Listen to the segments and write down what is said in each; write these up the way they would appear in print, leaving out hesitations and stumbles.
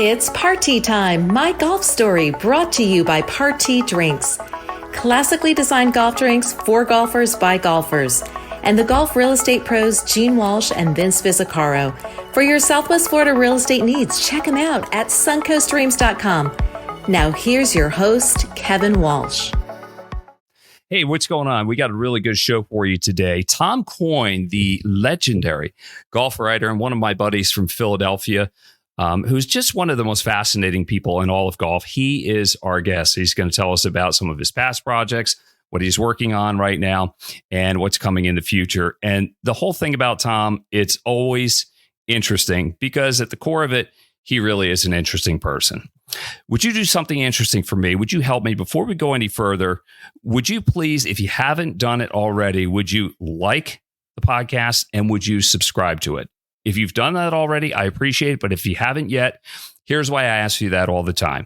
it's party time. My golf story brought to you by Party Drinks. Classically designed golf drinks for golfers by golfers. And the golf real estate pros Gene Walsh and Vince Visicaro. For your Southwest Florida real estate needs, check them out at suncoastdreams.com. Now here's your host, Kevin Walsh. Hey, what's going on? We got a really good show for you today. Tom Coyne, the legendary golf writer and one of my buddies from Philadelphia, who's just one of the most fascinating people in all of golf. He is our guest. He's going to tell us about some of his past projects, what he's working on right now, and what's coming in the future. And the whole thing about Tom, it's always interesting because at the core of it, he really is an interesting person. Would you do something interesting for me? Would you help me? Before we go any further, would you please, if you haven't done it already, would you like the podcast and would you subscribe to it? If you've done that already, I appreciate it. But if you haven't yet, here's why I ask you that all the time.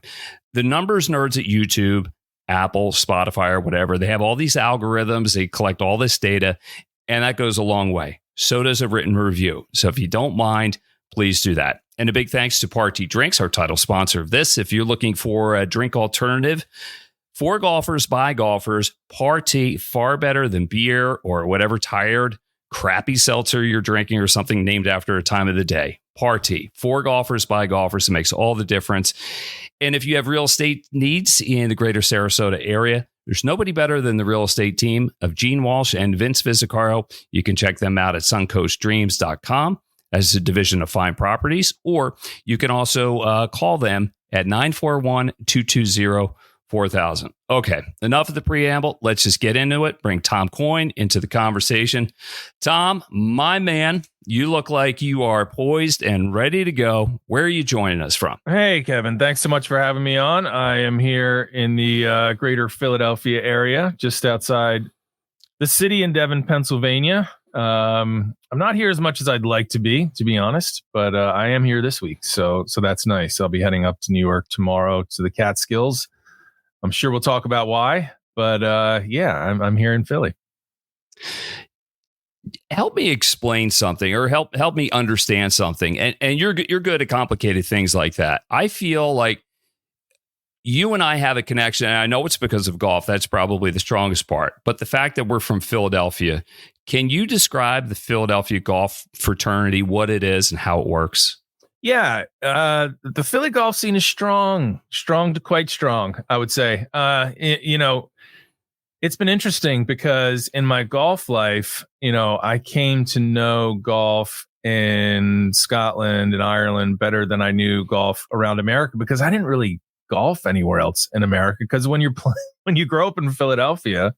The numbers nerds at YouTube, Apple, Spotify, or whatever, they have all these algorithms. They collect all this data, and that goes a long way. So does a written review. So if you don't mind, please do that. And a big thanks to Party Drinks, our title sponsor of this. If you're looking for a drink alternative for golfers by golfers, Party, far better than beer or whatever tired, crappy seltzer you're drinking or something named after a time of the day. Party, for golfers by golfers. It makes all the difference. And if you have real estate needs in the greater Sarasota area, there's nobody better than the real estate team of Gene Walsh and Vince Visicaro. You can check them out at suncoastdreams.com. as a division of Fine Properties, or you can also call them at 941-220-4000. Okay, enough of the preamble. Let's just get into it. Bring Tom Coyne into the conversation. Tom, my man, you look like you are poised and ready to go. Where are you joining us from? Hey, Kevin, thanks so much for having me on. I am here in the greater Philadelphia area, just outside the city in Devon, Pennsylvania. I'm not here as much as I'd like to be honest, but I am here this week. So that's nice. I'll be heading up to New York tomorrow to the Catskills. I'm sure we'll talk about why, but I'm here in Philly. Help me explain something or help me understand something. And you're good at complicated things like that. I feel like you and I have a connection, and I know it's because of golf. That's probably the strongest part. But the fact that we're from Philadelphia, can you describe the Philadelphia golf fraternity, what it is and how it works? Yeah, the Philly golf scene is strong to quite strong, I would say. It's been interesting because in my golf life, I came to know golf in Scotland and Ireland better than I knew golf around America because I didn't really golf anywhere else in America. Because when you grow up in Philadelphia,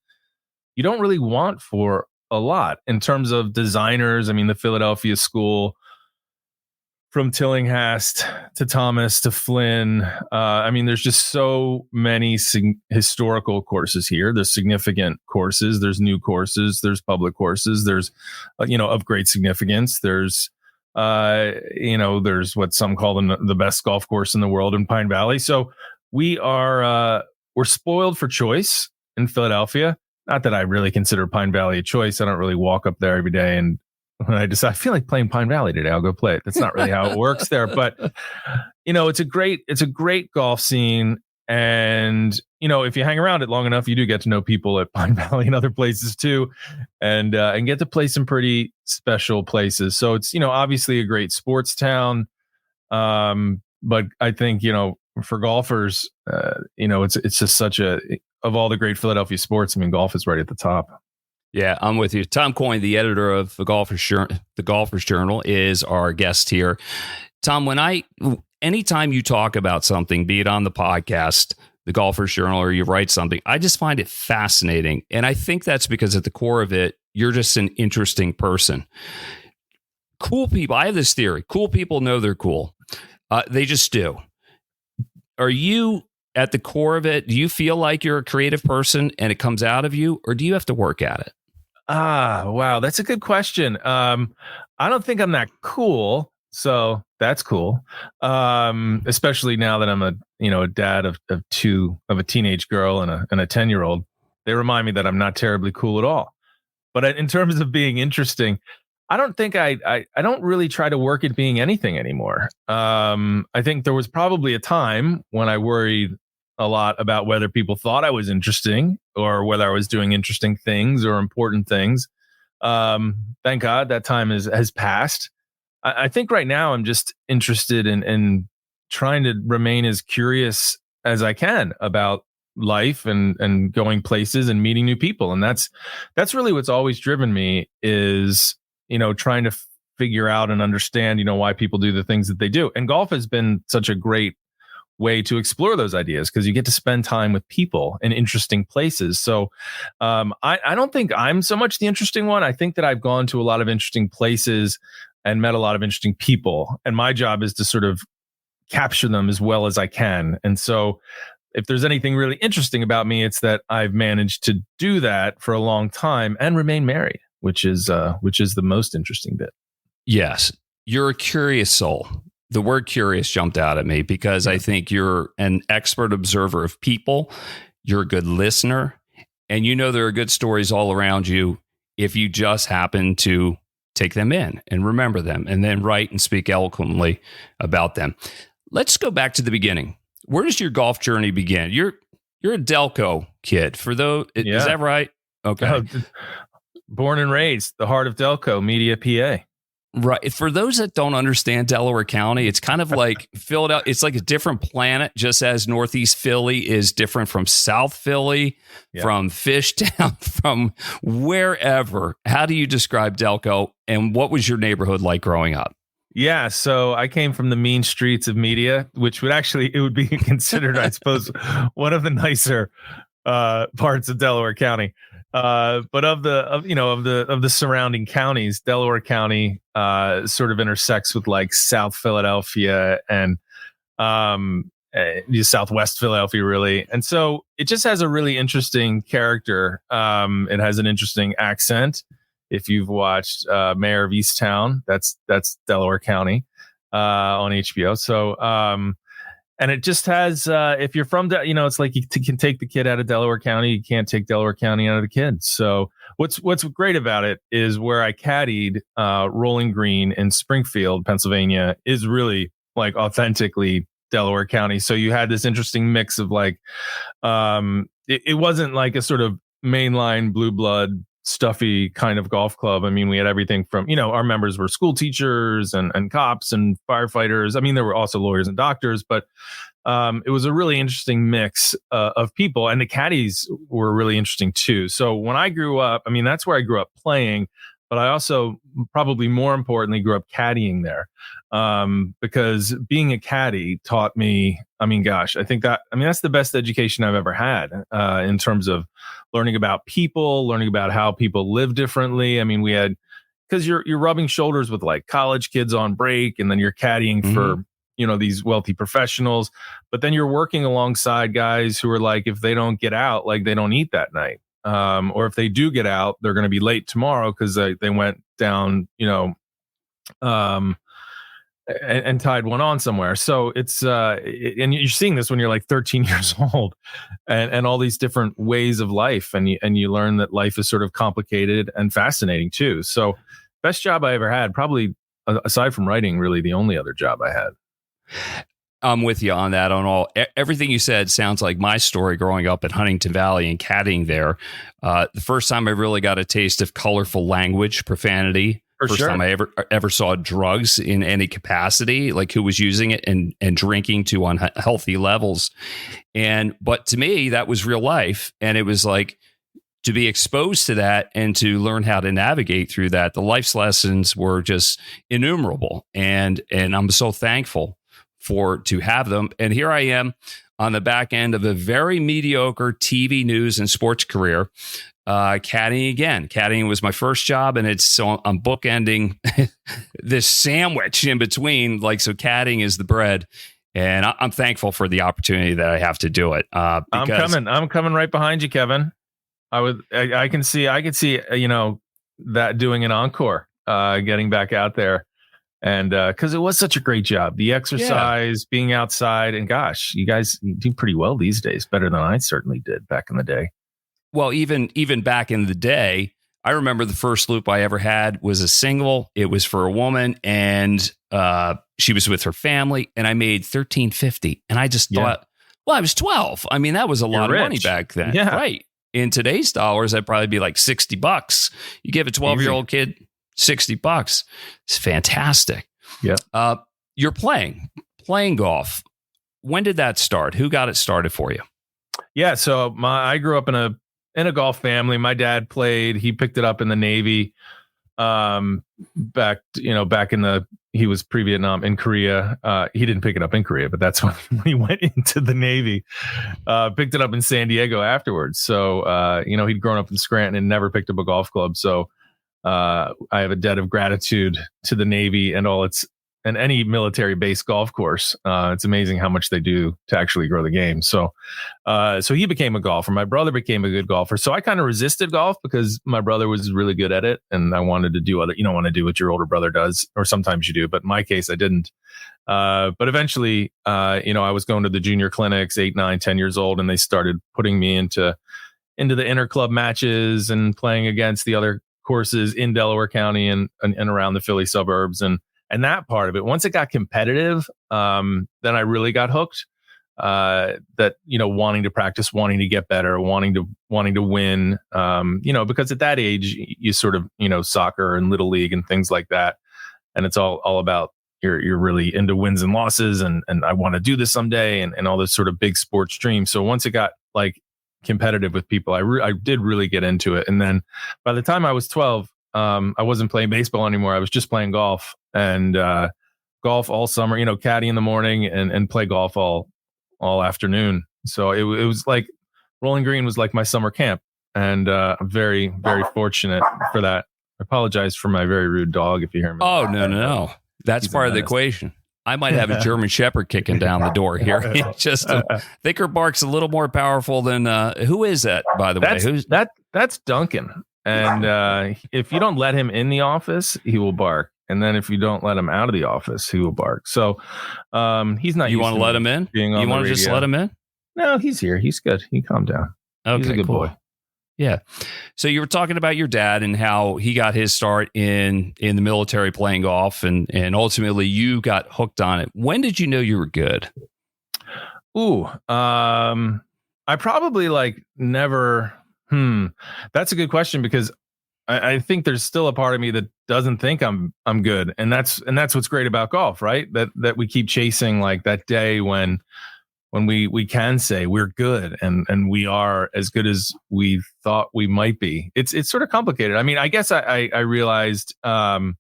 you don't really want for a lot in terms of designers. I mean, the Philadelphia school, from Tillinghast to Thomas to Flynn. There's just so many historical courses here. There's significant courses. There's new courses. There's public courses. There's, of great significance. There's what some call the best golf course in the world in Pine Valley. So we're spoiled for choice in Philadelphia. Not that I really consider Pine Valley a choice. I don't really walk up there every day and when I decide I feel like playing Pine Valley today, I'll go play it. That's not really how it works there, but it's a great golf scene. And, if you hang around it long enough, you do get to know people at Pine Valley and other places too, and get to play some pretty special places. So it's, obviously a great sports town. But I think, for golfers, it's just such of all the great Philadelphia sports, golf is right at the top. Yeah, I'm with you. Tom Coyne, the editor of the Golfer's Journal, is our guest here. Tom, anytime you talk about something, be it on the podcast, the Golfer's Journal, or you write something, I just find it fascinating. And I think that's because at the core of it, you're just an interesting person. Cool people. I have this theory. Cool people know they're cool. They just do. Are you at the core of it? Do you feel like you're a creative person and it comes out of you, or do you have to work at it? Wow. That's a good question. I don't think I'm that cool. So that's cool. Especially now that I'm a dad of a teenage girl and a 10-year-old. They remind me that I'm not terribly cool at all. But in terms of being interesting, I don't think I don't really try to work at being anything anymore. I think there was probably a time when I worried a lot about whether people thought I was interesting or whether I was doing interesting things or important things. Thank God that time has passed. I think right now I'm just interested in trying to remain as curious as I can about life and going places and meeting new people. And that's really what's always driven me is, trying to figure out and understand, why people do the things that they do. And golf has been such a great way to explore those ideas because you get to spend time with people in interesting places. So I don't think I'm so much the interesting one. I think that I've gone to a lot of interesting places and met a lot of interesting people. And my job is to sort of capture them as well as I can. And so if there's anything really interesting about me, it's that I've managed to do that for a long time and remain married, which is the most interesting bit. Yes. You're a curious soul. The word curious jumped out at me because I think you're an expert observer of people. You're a good listener, and there are good stories all around you if you just happen to take them in and remember them and then write and speak eloquently about them. Let's go back to the beginning. Where does your golf journey begin? You're a Delco kid. Is that right? Okay. Born and raised, the heart of Delco, Media, PA. Right. For those that don't understand Delaware County, it's kind of like Philadelphia. It's like a different planet, just as Northeast Philly is different from South Philly, from Fishtown, from wherever. How do you describe Delco, and what was your neighborhood like growing up? Yeah, so I came from the mean streets of Media, which would be considered, I suppose, one of the nicer parts of Delaware County. But of the surrounding counties, Delaware County sort of intersects with like South Philadelphia and Southwest Philadelphia, really. And so it just has a really interesting character. It has an interesting accent. If you've watched Mayor of Easttown, that's Delaware County on HBO. So and it just has, if you're from, it's like you can take the kid out of Delaware County. You can't take Delaware County out of the kid. So what's great about it is where I caddied Rolling Green in Springfield, Pennsylvania, is really like authentically Delaware County. So you had this interesting mix of like, it wasn't like a sort of mainline blue blood stuffy kind of golf club. I mean, we had everything from, our members were school teachers and cops and firefighters. I mean, there were also lawyers and doctors, but it was a really interesting mix of people, and the caddies were really interesting too. So when I grew up, I mean, that's where I grew up playing, but I also probably more importantly grew up caddying there because being a caddy taught me, I mean, gosh, I think that's the best education I've ever had in terms of learning about people, learning about how people live differently. I mean, we had, because you're rubbing shoulders with like college kids on break, and then you're caddying for, these wealthy professionals, but then you're working alongside guys who are like, if they don't get out, like they don't eat that night. Or if they do get out, they're going to be late tomorrow because they went down, and tied one on somewhere. So it's and you're seeing this when you're like 13 years old, and all these different ways of life, and you learn that life is sort of complicated and fascinating too. So best job I ever had, probably aside from writing, really the only other job I had. I'm with you on that. On all everything you said sounds like my story growing up at Huntington Valley and caddying there. The first time I really got a taste of colorful language, profanity. First time I ever saw drugs in any capacity, like who was using it and drinking to unhealthy levels. But to me, that was real life. And it was like to be exposed to that and to learn how to navigate through that. The life's lessons were just innumerable. And I'm so thankful to have them. And here I am on the back end of a very mediocre TV news and sports career. Caddying again. Caddying was my first job, and I'm bookending this sandwich in between. Like, so caddying is the bread, and I'm thankful for the opportunity that I have to do it. I'm coming right behind you, Kevin. I can see, that doing an encore, getting back out there, and because it was such a great job, the exercise, being outside, and gosh, you guys do pretty well these days, better than I certainly did back in the day. Well, even back in the day, I remember the first loop I ever had was a single. It was for a woman, and she was with her family, and I made $13.50. And I just thought, well, I was 12. I mean, that was a lot of money back then. Yeah. Right. In today's dollars, that'd probably be like $60. You give a 12-year-old kid $60. It's fantastic. Yeah. You're playing golf. When did that start? Who got it started for you? Yeah. So I grew up in a golf family. My dad played. He picked it up in the Navy. He was pre-Vietnam in Korea. He didn't pick it up in Korea, but that's when he went into the Navy. Picked it up in San Diego afterwards. So, he'd grown up in Scranton and never picked up a golf club. So, I have a debt of gratitude to the Navy and any military-based golf course. It's amazing how much they do to actually grow the game. So he became a golfer. My brother became a good golfer. So I kind of resisted golf because my brother was really good at it, and I wanted to do you don't want to do what your older brother does, or sometimes you do, but in my case, I didn't. But eventually, I was going to the junior clinics, 8, 9, 10 years old, and they started putting me into the inter-club matches and playing against the other courses in Delaware County and around the Philly suburbs. And that part of it, once it got competitive, then I really got hooked. Wanting to practice, wanting to get better, wanting to win. Because at that age, you sort of, soccer and little league and things like that, and it's all about you're really into wins and losses, and I want to do this someday, and all this sort of big sports dreams. So once it got like competitive with people, I did really get into it. And then by the time I was 12, I wasn't playing baseball anymore. I was just playing golf. And golf all summer, caddy in the morning and play golf all afternoon. So it was like Rolling Green was like my summer camp, and I'm very, very fortunate for that. I apologize for my very rude dog if you hear me. Oh, no. That's part of the equation. I might have a German Shepherd kicking down the door here. Just thicker bark's a little more powerful than who is that, by the way? That's Duncan. And if you don't let him in the office, he will bark. And then if you don't let him out of the office, he will bark. So he's not. You want to let him in? You want to just let him in? No, he's here. He's good. He calmed down. Okay, he's a good boy. Yeah. So you were talking about your dad and how he got his start in the military playing golf, and ultimately you got hooked on it. When did you know you were good? I probably never. That's a good question, because I think there's still a part of me that doesn't think I'm good, and that's what's great about golf, right? That we keep chasing that day when we can say we're good and we are as good as we thought we might be. It's sort of complicated. I mean, I guess I realized, in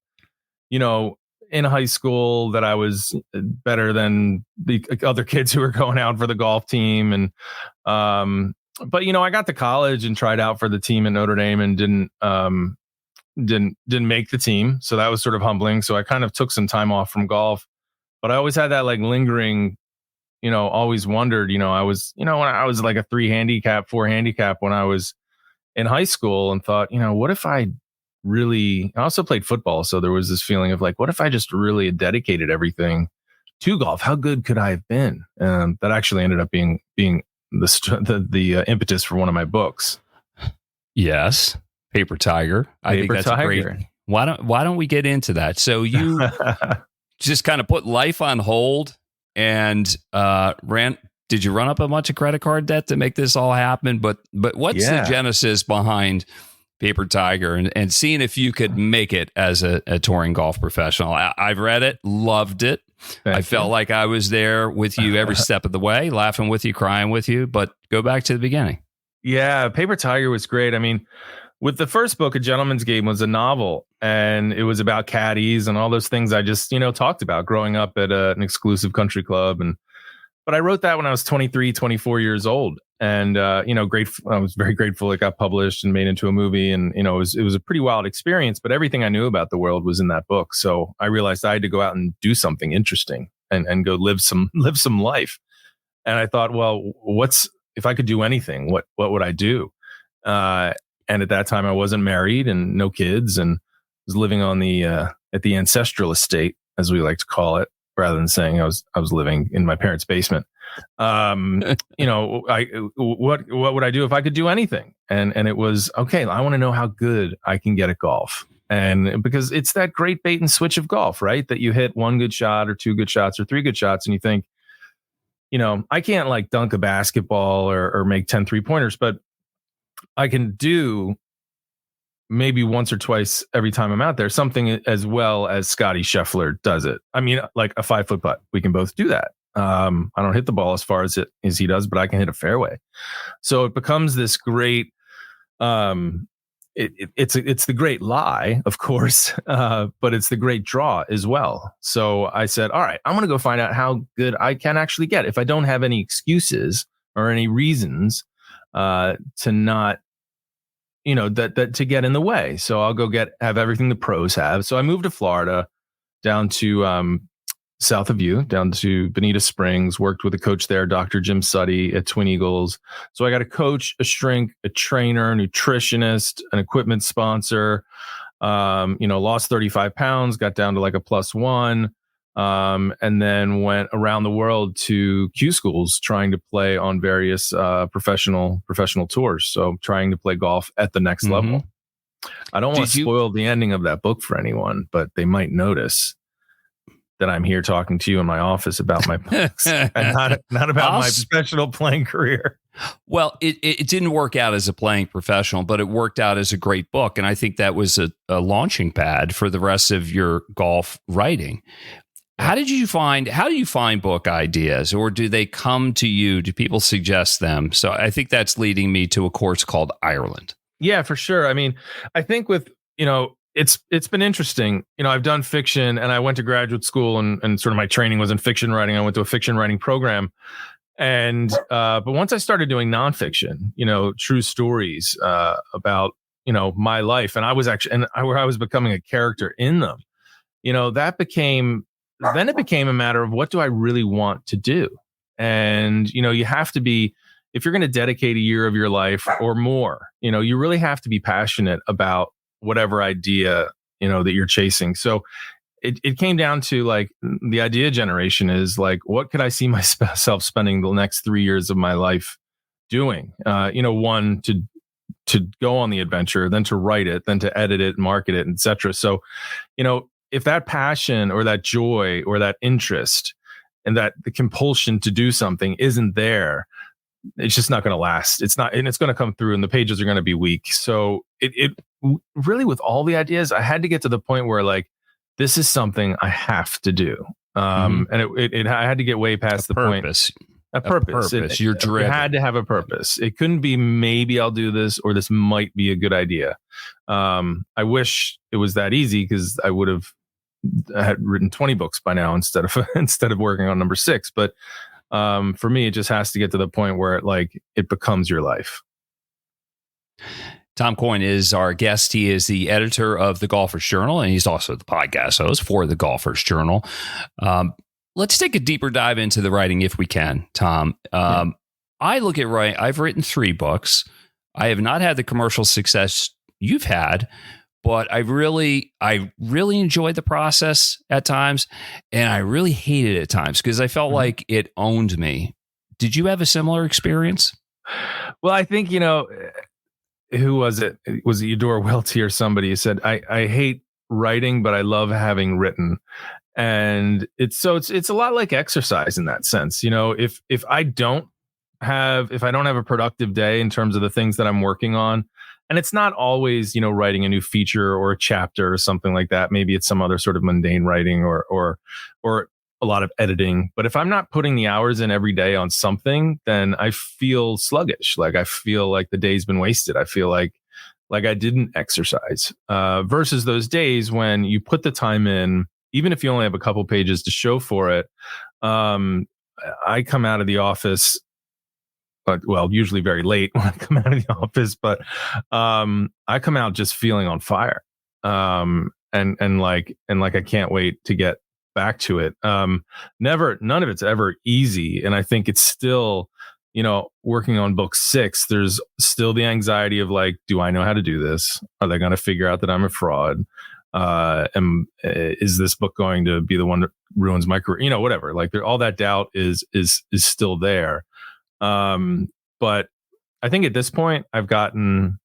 high school that I was better than the other kids who were going out for the golf team, and but I got to college and tried out for the team at Notre Dame and didn't make the team. So that was sort of humbling. So I kind of took some time off from golf, but I always had that lingering, always wondered, I was, when I was like a 3 handicap, 4 handicap when I was in high school, and thought, what if I also played football. So there was this feeling of what if I just really had dedicated everything to golf? How good could I have been? That actually ended up being the impetus for one of my books. Yes, Paper Tiger. I think that's great. Why don't we get into that? So you just kind of put life on hold and did you run up a bunch of credit card debt to make this all happen? But what's the genesis behind Paper Tiger and seeing if you could make it as a touring golf professional? I've read it, loved it. I felt like I was there with you every step of the way, laughing with you, crying with you, but go back to the beginning. Yeah, Paper Tiger was great. I mean, with the first book, A Gentleman's Game was a novel, and it was about caddies and all those things I just, talked about growing up at an exclusive country club. But I wrote that when I was 23, 24 years old. And, I was very grateful it got published and made into a movie. And, it was a pretty wild experience, but everything I knew about the world was in that book. So I realized I had to go out and do something interesting and go live some life. And I thought, well, if I could do anything, what would I do? And at that time I wasn't married and no kids, and was living on at the ancestral estate, as we like to call it, rather than saying I was living in my parents' basement. What would I do if I could do anything? And it was, okay, I want to know how good I can get at golf. And because it's that great bait and switch of golf, right? That you hit one good shot or two good shots or three good shots. And you think, I can't like dunk a basketball or make 10 3-pointers, but I can do maybe once or twice every time I'm out there, something as well as Scotty Scheffler does it. I mean, like a 5-foot putt. We can both do that. I don't hit the ball as far as he does, but I can hit a fairway. So it becomes this great, it's the great lie, of course, but it's the great draw as well. So I said, all right, I'm going to go find out how good I can actually get if I don't have any excuses or any reasons to not, that to get in the way. So I'll go have everything the pros have. So I moved to Florida, down to south of you, down to Bonita Springs, worked with a coach there, Dr. Jim Suddy at Twin Eagles. So I got a coach, a shrink, a trainer, nutritionist, an equipment sponsor, lost 35 pounds, got down to like a +1, and then went around the world to Q schools trying to play on various professional tours. So trying to play golf at the next level. I don't want to spoil the ending of that book for anyone, but they might notice that I'm here talking to you in my office about my books and not about my professional playing career. Well, it didn't work out as a playing professional, but it worked out as a great book. And I think that was a launching pad for the rest of your golf writing. How do you find book ideas, or do they come to you? Do people suggest them? So I think that's leading me to a course called Ireland. Yeah, for sure. I mean, I think with, it's been interesting. I've done fiction, and I went to graduate school, and sort of my training was in fiction writing. I went to a fiction writing program, and but once I started doing nonfiction, true stories about my life, and I was actually where I was becoming a character in them. It became a matter of, what do I really want to do? And you have to be, if you're going to dedicate a year of your life or more, you really have to be passionate about whatever idea, that you're chasing. So it came down to like the idea generation is like, what could I see myself spending the next 3 years of my life doing? One, to go on the adventure, then to write it, then to edit it, market it, etc. So, if that passion or that joy or that interest and that the compulsion to do something isn't there, it's just not going to last. It's not, and it's going to come through, and the pages are going to be weak. So it really, with all the ideas, I had to get to the point where like, this is something I have to do. And I had to get way past the purpose. Point. A purpose. You're driven. It had to have a purpose. It couldn't be maybe I'll do this, or this might be a good idea. I wish it was that easy, because I had written 20 books by now instead of working on number 6. But for me, it just has to get to the point where it becomes your life. Tom Coyne is our guest. He is the editor of the Golfers Journal, and he's also the podcast host for the Golfers Journal. Let's take a deeper dive into the writing, if we can, Tom. I look at I've written 3 books. I have not had the commercial success you've had, but I really enjoyed the process at times, and I really hated it at times because I felt like it owned me. Did you have a similar experience? Well, I think, who was it? Was it Eudora Welty or somebody who said, I hate writing, but I love having written. And it's a lot like exercise in that sense. If I don't have a productive day in terms of the things that I'm working on, and it's not always, writing a new feature or a chapter or something like that. Maybe it's some other sort of mundane writing or a lot of editing. But if I'm not putting the hours in every day on something, then I feel sluggish. Like I feel like the day's been wasted. I feel like I didn't exercise. Versus those days when you put the time in, even if you only have a couple pages to show for it. I come out of the office, usually very late when I come out of the office, but I come out just feeling on fire, and like I can't wait to get back to it. None of it's ever easy, and I think it's still, working on book 6. There's still the anxiety of like, do I know how to do this? Are they going to figure out that I'm a fraud? Is this book going to be the one that ruins my career? Whatever. Like all that doubt is still there. But I think at this point I've gotten,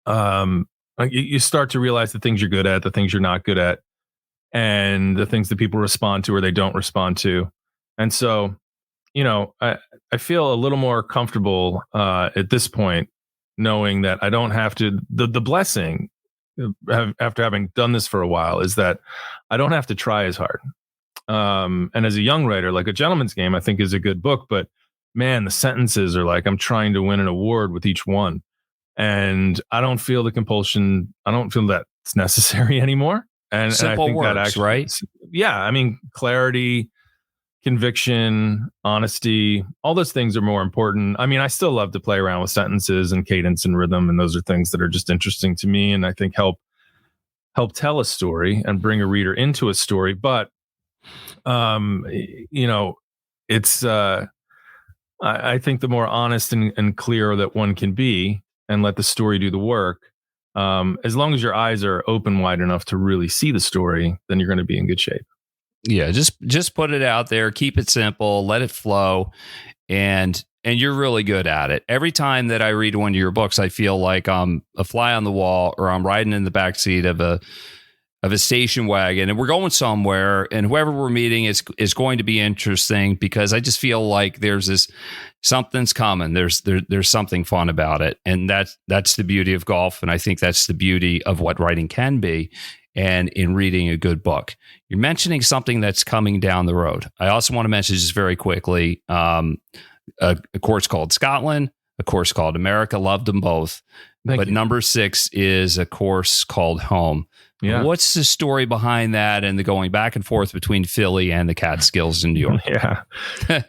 you start to realize the things you're good at, the things you're not good at, and the things that people respond to or they don't respond to. And so, I feel a little more comfortable at this point, knowing that I don't have to. The blessing after having done this for a while is that I don't have to try as hard. And as a young writer, like A Gentleman's Game, I think is a good book, but man, the sentences are like I'm trying to win an award with each one, and I don't feel the compulsion. I don't feel that it's necessary anymore. And Simple I think works, that actually, right? Yeah, I mean, clarity, conviction, honesty, all those things are more important. I mean, I still love to play around with sentences and cadence and rhythm, and those are things that are just interesting to me, and I think help tell a story and bring a reader into a story. But it's I think the more honest and clear that one can be and let the story do the work, as long as your eyes are open wide enough to really see the story, then you're going to be in good shape. Yeah, just put it out there, keep it simple, let it flow, and you're really good at it. Every time that I read one of your books, I feel like I'm a fly on the wall, or I'm riding in the backseat of a station wagon, and we're going somewhere, and whoever we're meeting is going to be interesting, because I just feel like there's something's coming. There's something fun about it, and that's the beauty of golf, and I think that's the beauty of what writing can be. And in reading a good book, you're mentioning something that's coming down the road. I also want to mention just very quickly a course called Scotland, a course called America. Loved them both. But number 6 is a course called Home. Yeah. What's the story behind that and the going back and forth between Philly and the Catskills in New York? Yeah.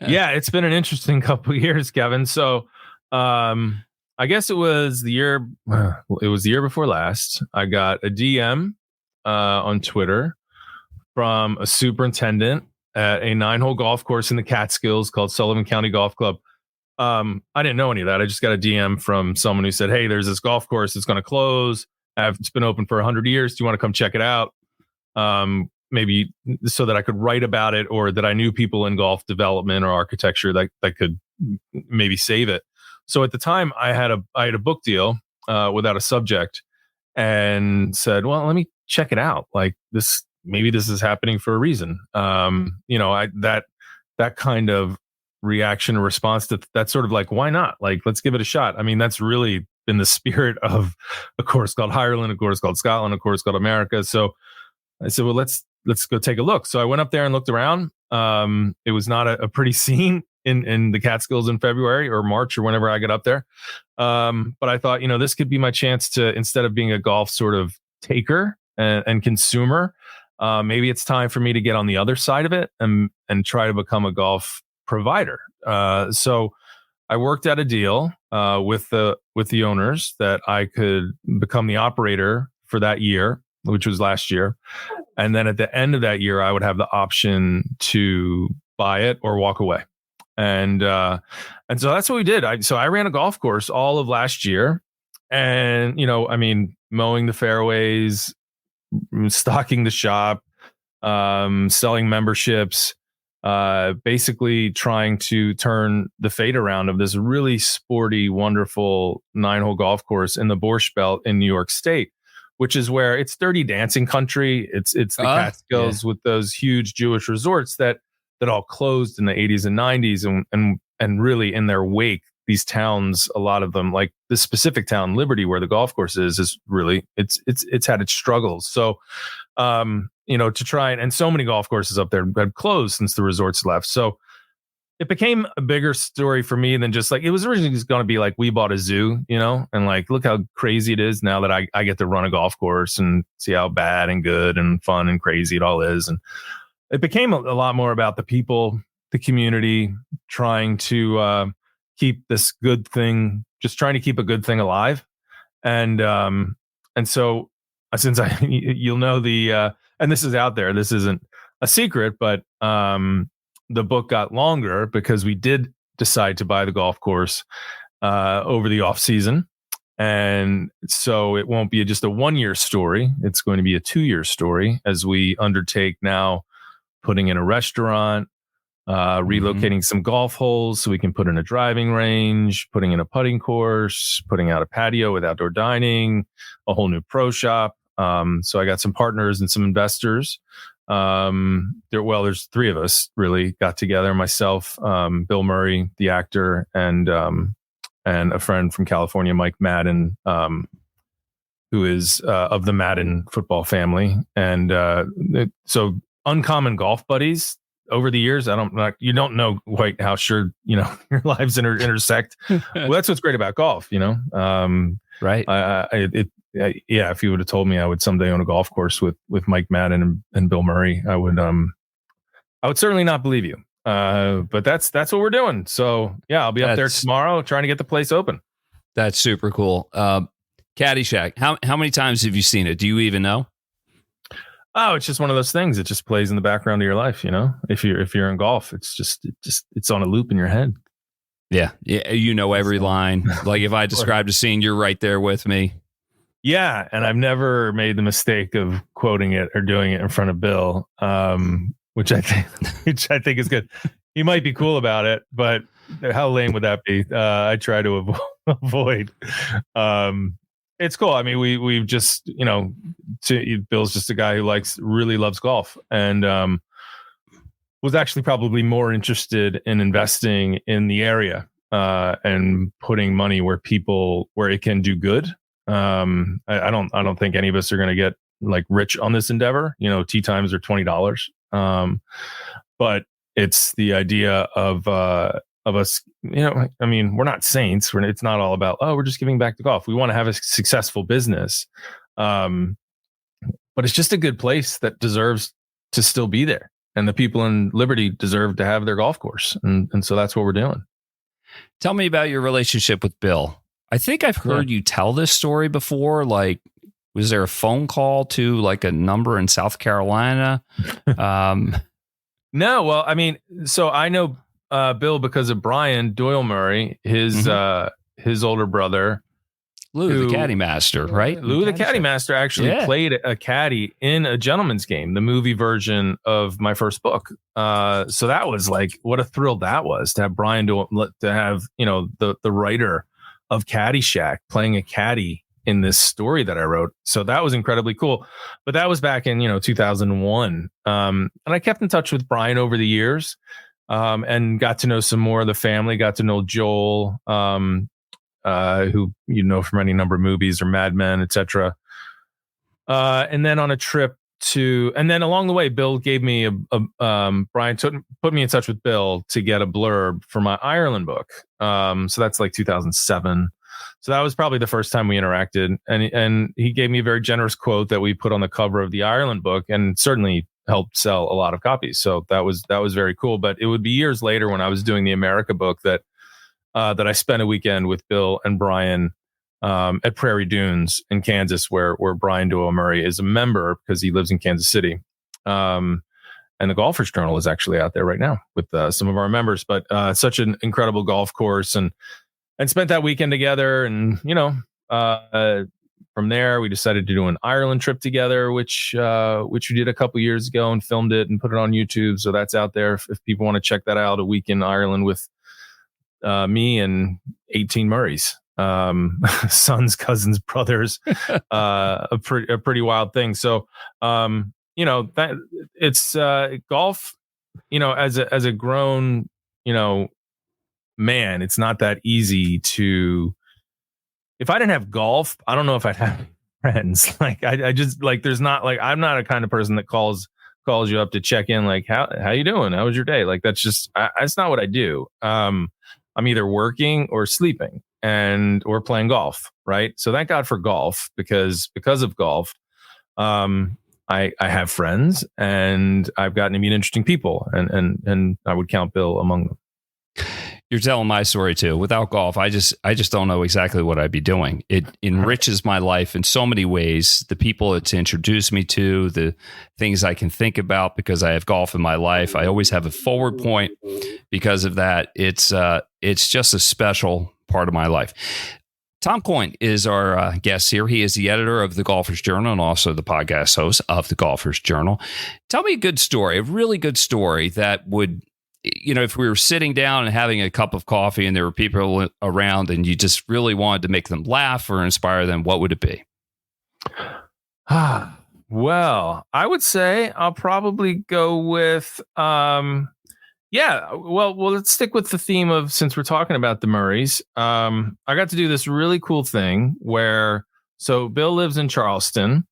Yeah, it's been an interesting couple of years, Kevin. So I guess it was the year before last. I got a DM on Twitter from a superintendent at a 9-hole golf course in the Catskills called Sullivan County Golf Club. I didn't know any of that. I just got a DM from someone who said, "Hey, there's this golf course that's going to close. It's been open for 100 years. Do you want to come check it out?" Maybe so that I could write about it, or that I knew people in golf development or architecture that could maybe save it. So at the time, I had a book deal without a subject, and said, "Well, let me check it out. Like this, maybe this is happening for a reason." That kind of reaction or response to that's sort of like, why not? Like, let's give it a shot. I mean, that's really been the spirit of a course called Ireland, a course called Scotland, a course called America. So I said, well, let's go take a look. So I went up there and looked around. It was not a pretty scene in the Catskills in February or March or whenever I got up there. But I thought, this could be my chance to, instead of being a golf sort of taker and consumer, maybe it's time for me to get on the other side of it and try to become a golf provider. So I worked out a deal with the owners that I could become the operator for that year, which was last year. And then at the end of that year, I would have the option to buy it or walk away. And so that's what we did. I ran a golf course all of last year, and mowing the fairways, stocking the shop, selling memberships, basically trying to turn the fate around of this really sporty, wonderful 9-hole golf course in the Borscht Belt in New York State, which is where it's dirty dancing country. It's the Catskills with those huge Jewish resorts that all closed in the 80s and 90s, and really in their wake, these towns, a lot of them, like this specific town, Liberty, where the golf course is really it's had its struggles. So to try and so many golf courses up there had closed since the resorts left. So it became a bigger story for me than just like, it was originally just going to be like, we bought a zoo, and like, look how crazy it is now that I get to run a golf course and see how bad and good and fun and crazy it all is. And it became a lot more about the people, the community, trying to keep this good thing, just trying to keep a good thing alive. And so since you'll know and this is out there, this isn't a secret, but the book got longer because we did decide to buy the golf course over the off season. And so it won't be just a 1-year story. It's going to be a 2-year story as we undertake now putting in a restaurant, relocating some golf holes so we can put in a driving range, putting in a putting course, putting out a patio with outdoor dining, a whole new pro shop. So I got some partners and some investors. There's three of us really got together, myself, Bill Murray, the actor, and a friend from California, Mike Madden, who is of the Madden football family. And so uncommon golf buddies over the years. You don't know quite how sure, your lives intersect. Well, that's what's great about golf, Right. If you would have told me I would someday own a golf course with Mike Madden and Bill Murray, I would certainly not believe you. But that's what we're doing. So yeah, I'll be up there tomorrow trying to get the place open. That's super cool. Caddyshack. How many times have you seen it? Do you even know? Oh, it's just one of those things. It just plays in the background of your life. If you're in golf, it's on a loop in your head. Yeah. You know every line. Like if I described a scene, you're right there with me. Yeah, and I've never made the mistake of quoting it or doing it in front of Bill, which I think is good. He might be cool about it, but how lame would that be? I try to avoid. It's cool. I mean, we've just Bill's just a guy who really loves golf, and was actually probably more interested in investing in the area and putting money where it can do good. I don't think any of us are going to get rich on this endeavor. Tee times are $20. But it's the idea of us, I mean, we're not saints. It's not all about, we're just giving back to golf. We want to have a successful business. But it's just a good place that deserves to still be there. And the people in Liberty deserve to have their golf course. And so that's what we're doing. Tell me about your relationship with Bill. I think I've heard you tell this story before. Was there a phone call to a number in South Carolina? No, well, I mean, so I know Bill because of Brian Doyle Murray, his older brother. Lou, the caddy master, right? Lou, the caddy master, actually played a caddy in A Gentleman's Game, the movie version of my first book. So that was what a thrill that was to have Brian to have, the writer of Caddyshack playing a caddy in this story that I wrote. So that was incredibly cool. But that was back in, 2001. And I kept in touch with Brian over the years and got to know some more of the family, got to know Joel, who from any number of movies or Mad Men, etc. And then on a trip and then along the way, Bill gave me Brian put me in touch with Bill to get a blurb for my Ireland book. So that's 2007. So that was probably the first time we interacted, and he gave me a very generous quote that we put on the cover of the Ireland book, and certainly helped sell a lot of copies. So that was very cool. But it would be years later when I was doing the America book that I spent a weekend with Bill and Brian at Prairie Dunes in Kansas, where Brian Doyle Murray is a member because he lives in Kansas City. And the Golfers Journal is actually out there right now with some of our members. But such an incredible golf course, and spent that weekend together. And from there, we decided to do an Ireland trip together, which we did a couple years ago and filmed it and put it on YouTube. So that's out there if people want to check that out. A week in Ireland with me and 18 Murrays, sons, cousins, brothers, a pretty wild thing. So, that it's golf, as a grown, man, it's not that easy to. If I didn't have golf, I don't know if I'd have friends. I just there's not I'm not a kind of person that calls you up to check in, how you doing? How was your day? That's just that's not what I do. I'm either working or sleeping or playing golf, right? So thank God for golf because of golf, I have friends and I've gotten to meet interesting people, and I would count Bill among them. You're telling my story too. Without golf, I just don't know exactly what I'd be doing. It enriches my life in so many ways. The people it's introduced me to, the things I can think about because I have golf in my life. I always have a forward point because of that. It's just a special part of my life. Tom Coyne is our guest here. He is the editor of the Golfers Journal and also the podcast host of the Golfers Journal. Tell me a good story, a really good story that would if we were sitting down and having a cup of coffee and there were people around and you just really wanted to make them laugh or inspire them, what would it be? Well, I would say I'll probably go with, well, let's stick with the theme of, since we're talking about the Murrays. I got to do this really cool thing where, so Bill lives in Charleston,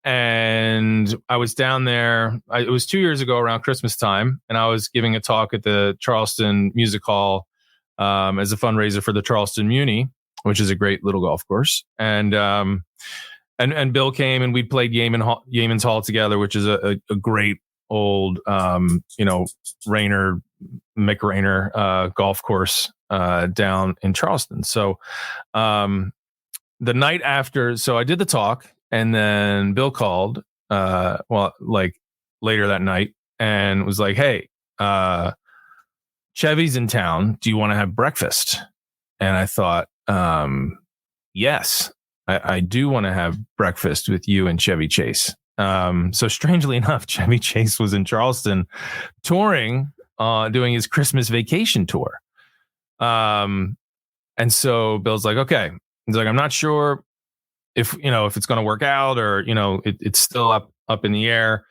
and I was down there. It was 2 years ago around Christmas time, and I was giving a talk at the Charleston Music Hall as a fundraiser for the Charleston Muni, which is a great little golf course. And Bill came, and we played Yeaman's Hall together, which is a great old, Mick Rayner golf course down in Charleston. So the night after, so I did the talk, and then Bill called, later that night, and was like, "Hey, Chevy's in town. Do you want to have breakfast?" And I thought, yes, I do want to have breakfast with you and Chevy Chase. So strangely enough, Chevy Chase was in Charleston touring, doing his Christmas vacation tour. And so Bill's like, okay. He's like, I'm not sure if it's going to work out, or, it's still up in the air.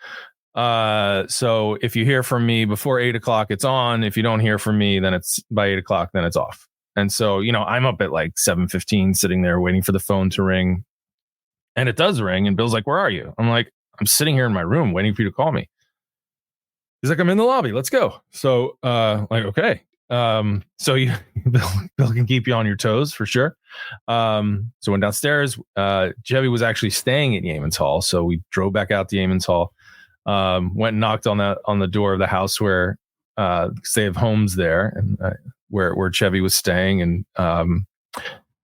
So if you hear from me before 8:00, it's on. If you don't hear from me, then it's by 8:00, then it's off. And so, I'm up at like 7:15 sitting there waiting for the phone to ring, and it does ring. And Bill's like, "Where are you?" I'm like, "I'm sitting here in my room waiting for you to call me." He's like, "I'm in the lobby. Let's go." So, okay. So Bill can keep you on your toes for sure. So went downstairs. Chevy was actually staying at Yeaman's Hall, so we drove back out to Yeaman's Hall. Went and knocked on the door of the house where they have homes there, and where Chevy was staying, and him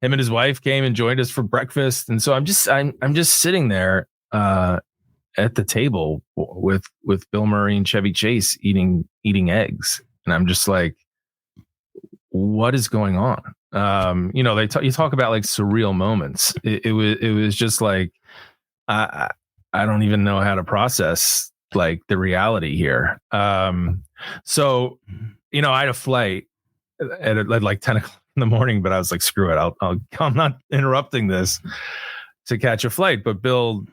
and his wife came and joined us for breakfast. And so I'm just sitting there at the table with Bill Murray and Chevy Chase eating eggs, and I'm just like, what is going on? You talk about like surreal moments. It was just like, I don't even know how to process like the reality here. So, I had a flight at like 10 o'clock in the morning, but I was like, screw it. I'm not interrupting this to catch a flight. But Bill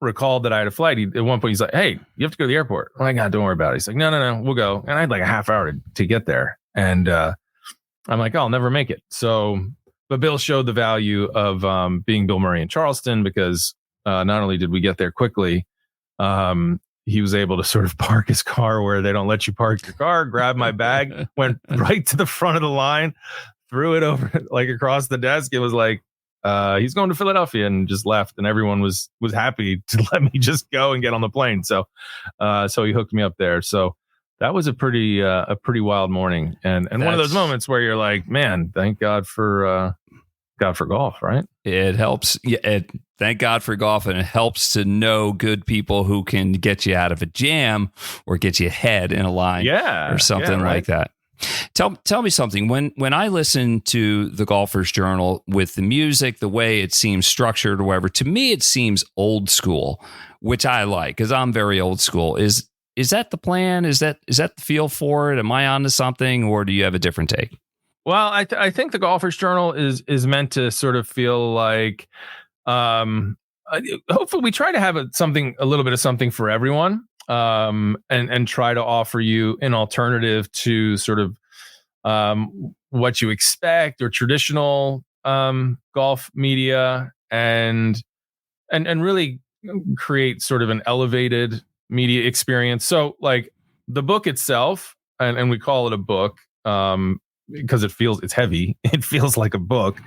recalled that I had a flight. At one point, he's like, "Hey, you have to go to the airport." I'm like, "God, don't worry about it." He's like, No, we'll go. And I had like a half hour to get there. And I'm like, "Oh, I'll never make it." So, but Bill showed the value of being Bill Murray in Charleston, because not only did we get there quickly, he was able to sort of park his car where they don't let you park your car, grab my bag, went right to the front of the line, threw it over like across the desk. It was like, he's going to Philadelphia, and just left. And everyone was happy to let me just go and get on the plane. So he hooked me up there. So that was a pretty wild morning. And one of those moments where you're like, man, thank God for golf, right? It helps. Yeah, thank God for golf, and it helps to know good people who can get you out of a jam or get you ahead in a line, or something like that. Tell me something. When I listen to the Golfer's Journal with the music, the way it seems structured or whatever, to me it seems old school, which I like, because I'm very old school. Is that the plan? Is that the feel for it? Am I onto something, or do you have a different take? Well, I think the Golfer's Journal is meant to sort of feel like, hopefully we try to have a little bit of something for everyone, and try to offer you an alternative to sort of what you expect or traditional golf media, and really create sort of an elevated media experience. So like the book itself, and we call it a book, because it's heavy. It feels like a book.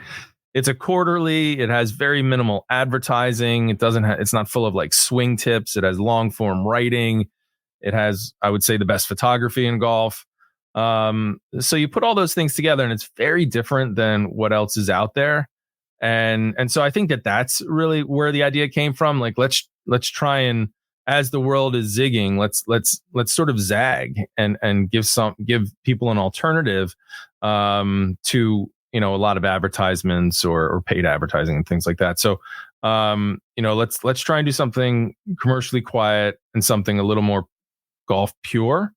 It's a quarterly. It has very minimal advertising. It's not full of like swing tips. It has long form writing. It has, I would say, the best photography in golf. So you put all those things together, and it's very different than what else is out there. And so I think that's really where the idea came from. Like, let's try and, as the world is zigging, let's sort of zag and give people an alternative to a lot of advertisements or paid advertising and things like that. So let's try and do something commercially quiet and something a little more golf pure,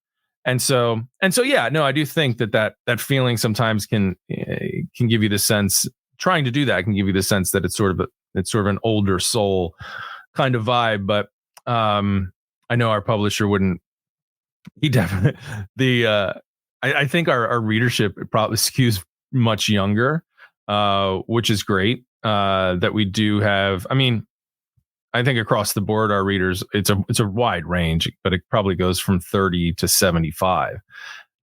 Yeah, no, I do think that feeling sometimes can give you the sense, trying to do that can give you the sense that it's sort of an older soul kind of vibe. But I know our publisher wouldn't. He definitely I think our readership probably skews much younger, which is great. That we do have. I mean, I think across the board, our readers, it's a wide range, but it probably goes from 30 to 75.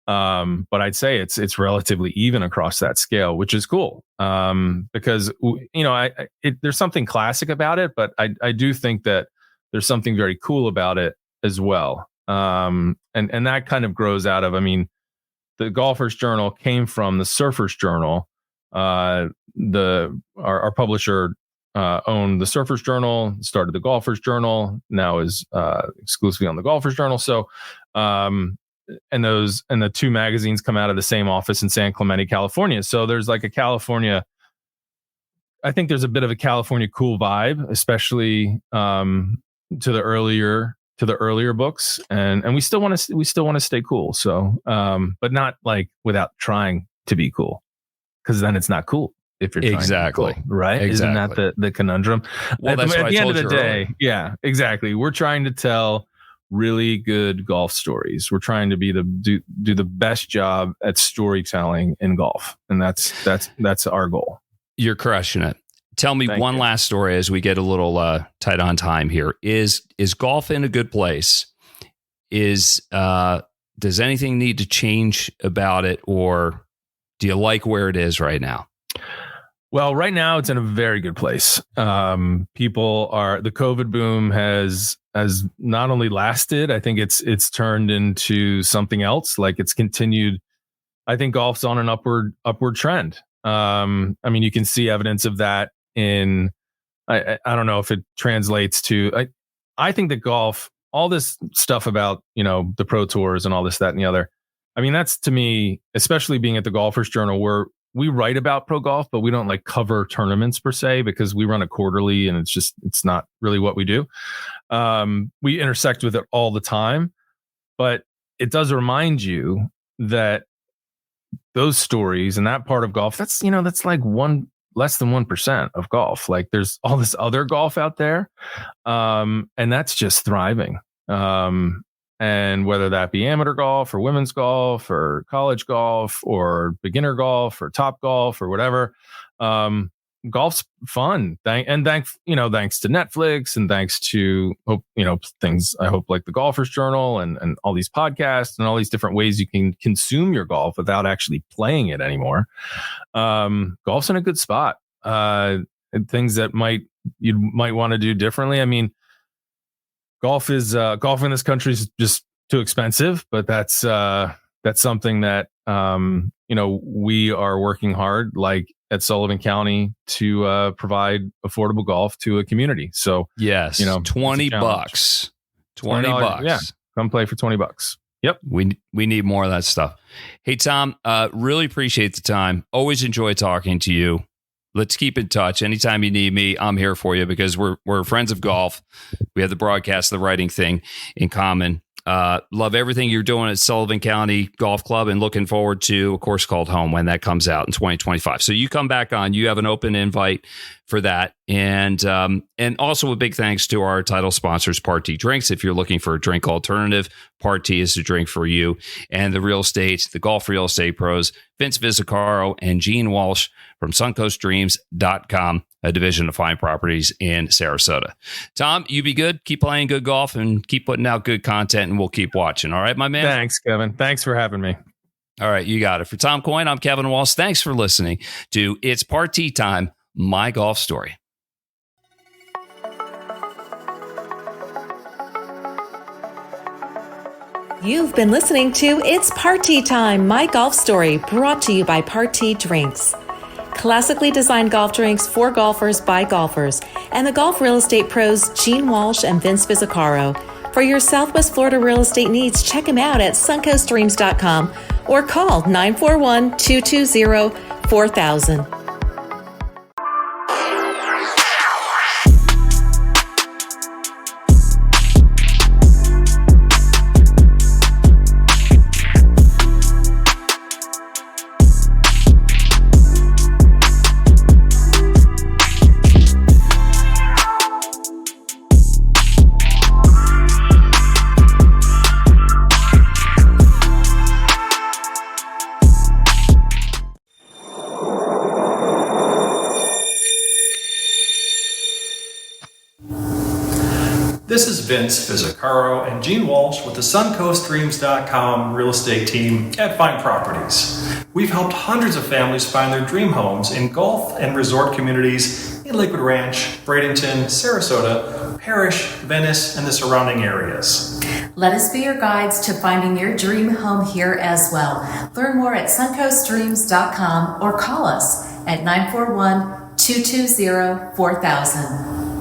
But I'd say it's relatively even across that scale, which is cool. Because there's something classic about it, but I do think that there's something very cool about it as well. And that kind of grows out of, I mean, the Golfer's Journal came from the Surfer's Journal. Our publisher owned the Surfer's Journal, started the Golfer's Journal, now is exclusively on the Golfer's Journal. So, and the two magazines come out of the same office in San Clemente, California. So there's like I think there's a bit of a California cool vibe, especially to the earlier books, and we still want to stay cool. So, but not like without trying to be cool, because then it's not cool. If you're exactly trying to be cool, right? Exactly. Isn't that the conundrum? Well, that's at what the I end told of the you day, earlier. yeah, exactly. We're trying to tell really good golf stories. We're trying to do the best job at storytelling in golf, and that's our goal. You're crushing it. Tell me one last story as we get a little tight on time here. Is golf in a good place? Does anything need to change about it, or do you like where it is right now? Well, right now it's in a very good place. The COVID boom has not only lasted, I think it's turned into something else. Like it's continued. I think golf's on an upward trend. I mean, you can see evidence of that in, I don't know if it translates to, I think that golf, all this stuff about, the pro tours and all this, that, and the other. I mean, that's to me, especially being at the Golfer's Journal, where we write about pro golf, but we don't like cover tournaments per se, because we run a quarterly and it's not really what we do. We intersect with it all the time, but it does remind you that those stories and that part of golf, that's like less than 1% of golf. Like there's all this other golf out there. And that's just thriving. And whether that be amateur golf or women's golf or college golf or beginner golf or top golf or whatever, golf's fun. Thanks to Netflix and thanks to things I hope like the Golfer's Journal and all these podcasts and all these different ways you can consume your golf without actually playing it anymore. Golf's in a good spot. Things that you might want to do differently. I mean, golf in this country is just too expensive, but that's something that we are working hard, like at Sullivan County, to provide affordable golf to a community. So yes, $20, $20. Yeah, come play for $20. Yep, we need more of that stuff. Hey Tom, really appreciate the time. Always enjoy talking to you. Let's keep in touch. Anytime you need me, I'm here for you, because we're friends of golf. We have the broadcast, the writing thing in common. Love everything you're doing at Sullivan County Golf Club, and looking forward to A Course Called Home when that comes out in 2025. So you come back on. You have an open invite for that. And also a big thanks to our title sponsors, Party Drinks. If you're looking for a drink alternative, Party is the drink for you. And the golf real estate pros, Vince Visicaro and Gene Walsh from SuncoastDreams.com, a division of Fine Properties in Sarasota. Tom, you be good. Keep playing good golf and keep putting out good content, and we'll keep watching. All right, my man? Thanks, Kevin. Thanks for having me. All right, you got it. For Tom Coyne, I'm Kevin Walsh. Thanks for listening to It's Party Time, My Golf Story. You've been listening to It's Party Time, My Golf Story, brought to you by Party Drinks. Classically designed golf drinks for golfers by golfers, and the golf real estate pros Gene Walsh and Vince Visicaro. For your Southwest Florida real estate needs, check them out at SuncoastDreams.com or call 941-220-4000. This is Vince Fizzicaro and Gene Walsh with the SuncoastDreams.com real estate team at Fine Properties. We've helped hundreds of families find their dream homes in golf and resort communities in Lakewood Ranch, Bradenton, Sarasota, Parrish, Venice, and the surrounding areas. Let us be your guides to finding your dream home here as well. Learn more at suncoastdreams.com or call us at 941-220-4000.